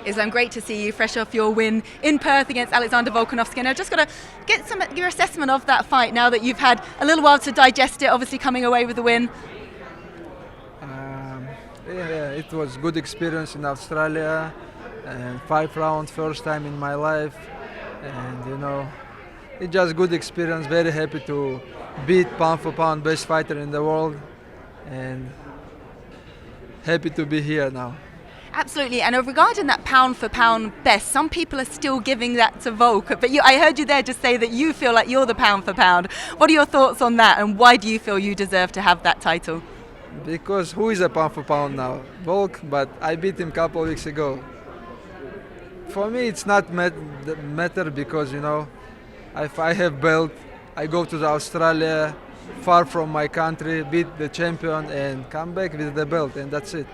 Islam, great to see you fresh off your win in Perth against Alexander Volkanovski. And I've just got to get your assessment of that fight now that you've had a little while to digest it, obviously coming away with the win. Yeah, it was good experience in Australia, and 5 rounds, first time in my life, and it's just good experience. Very happy to beat pound for pound best fighter in the world, and happy to be here now. Absolutely, and regarding that pound for pound best, some people are still giving that to Volk, but I heard you there just say that you feel like you're the pound for pound. What are your thoughts on that, and why do you feel you deserve to have that title? Because who is a pound for pound now? Volk, but I beat him a couple of weeks ago. For me, it's not matter because if I have belt, I go to Australia, far from my country, beat the champion, and come back with the belt, and that's it.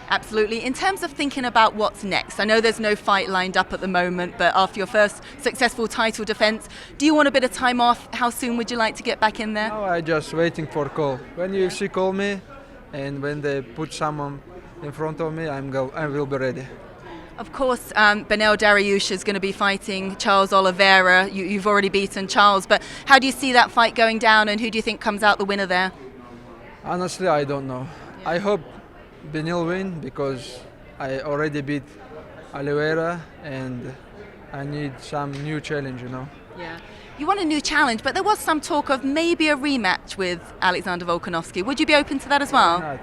Absolutely. In terms of thinking about what's next, I know there's no fight lined up at the moment, but after your first successful title defense, do you want a bit of time off? How soon would you like to get back in there? No, I just waiting for call. When UFC call me, and when they put someone in front of me, I will be ready. Of course, Beneil Dariush is going to be fighting Charles Oliveira. You've already beaten Charles, but how do you see that fight going down, and who do you think comes out the winner there? Honestly, I don't know. Yeah. I hope Beneil win because I already beat Oliveira, and I need some new challenge, Yeah. You want a new challenge, but there was some talk of maybe a rematch with Alexander Volkanovski. Would you be open to that as well? Not.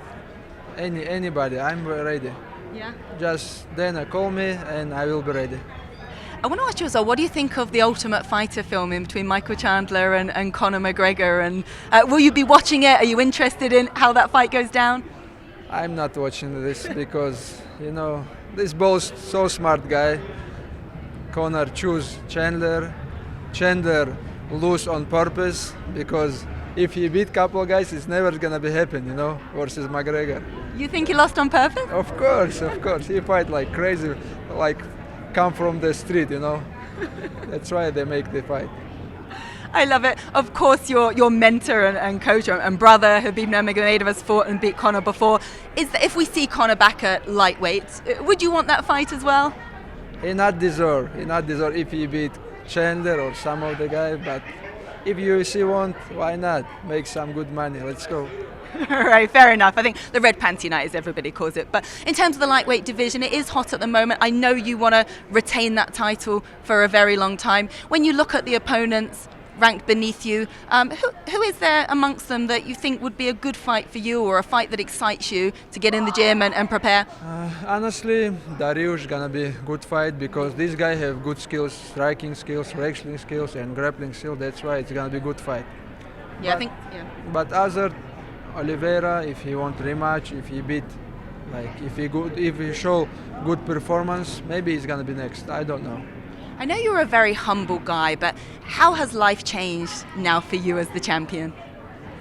Anybody, I'm ready. Yeah. Just then call me and I will be ready. I want to ask you as well, what do you think of the Ultimate Fighter film in between Michael Chandler and Conor McGregor? And will you be watching it? Are you interested in how that fight goes down? I'm not watching this because, this both so smart guy. Conor choose Chandler. Chandler lose on purpose because if he beat couple of guys, it's never gonna be happen, versus McGregor. You think he lost on purpose? Of course. He fight like crazy, like come from the street, That's why they make the fight. I love it. Of course, your mentor and coach and brother, Khabib Nurmagomedov, has fought and beat Conor before. If we see Conor back at lightweight, would you want that fight as well? He not deserve if he beat Chandler or some of the guy, but if UFC want, why not? Make some good money. Let's go. Right, fair enough. I think the red panty night, as everybody calls it. But in terms of the lightweight division, it is hot at the moment. I know you want to retain that title for a very long time. When you look at the opponents ranked beneath you, who is there amongst them that you think would be a good fight for you, or a fight that excites you to get in the gym and prepare? Honestly, Dariush gonna be a good fight because this guy have good skills, striking skills, wrestling skills, and grappling skills. That's why it's gonna be a good fight. Yeah, But other Oliveira, if he want rematch, if he beat, if he show good performance, maybe he's gonna be next. I don't know. I know you're a very humble guy, but how has life changed now for you as the champion?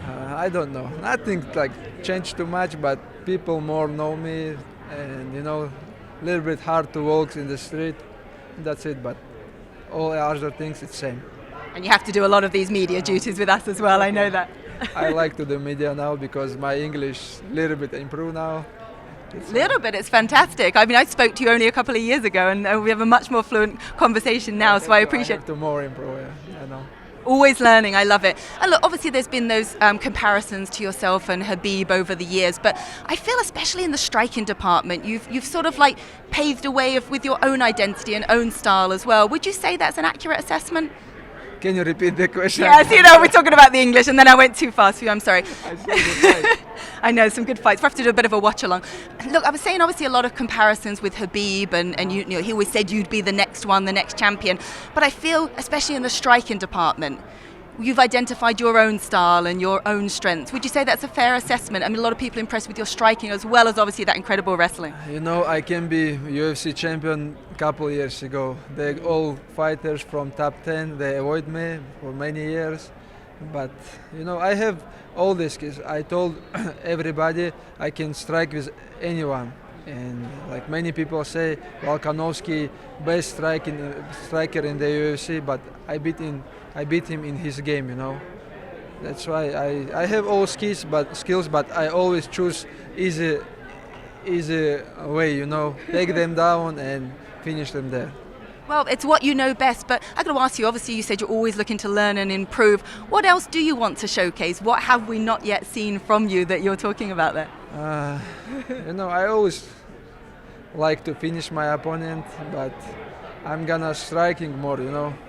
I don't know. Nothing changed too much, but people more know me, and a little bit hard to walk in the street. That's it. But all other things, it's same. And you have to do a lot of these media duties with us as well. I know that. I like to do media now because my English little bit improved now. Little bit, it's fantastic. I mean, I spoke to you only a couple of years ago, and we have a much more fluent conversation now, so I appreciate it. I have to more improve, yeah. I know. Always learning, I love it. And look, obviously there's been those comparisons to yourself and Khabib over the years, but I feel especially in the striking department, you've sort of paved a way with your own identity and own style as well. Would you say that's an accurate assessment? Can you repeat the question? Yes, we're talking about the English, and then I went too fast for you, I'm sorry. I know, some good fights. We'll have to do a bit of a watch along. Look, I was saying obviously a lot of comparisons with Khabib, and he always said you'd be the next one, the next champion. But I feel, especially in the striking department, you've identified your own style and your own strengths. Would you say that's a fair assessment? I mean, a lot of people impressed with your striking as well as obviously that incredible wrestling. I can be UFC champion a couple years ago. They all fighters from top 10, they avoid me for many years. But, I have all these skills. I told everybody I can strike with anyone. And many people say, Volkanovski, best striker in the UFC, but I beat him in his game, That's why I have all skills, but I always choose easy way, take them down and finish them there. Well, it's what you know best, but I'm going to ask you, obviously you said you're always looking to learn and improve. What else do you want to showcase? What have we not yet seen from you that you're talking about there? I always like to finish my opponent, but I'm gonna striking more,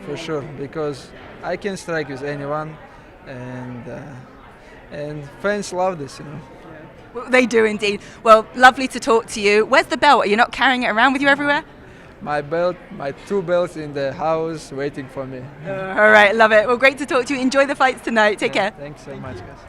for sure, because I can strike with anyone, and fans love this. Well, they do indeed. Well, lovely to talk to you. Where's the belt? Are you not carrying it around with you everywhere? My belt, my 2 belts in the house waiting for me. All right, love it. Well, great to talk to you. Enjoy the fights tonight. Take care. Thanks so much, guys.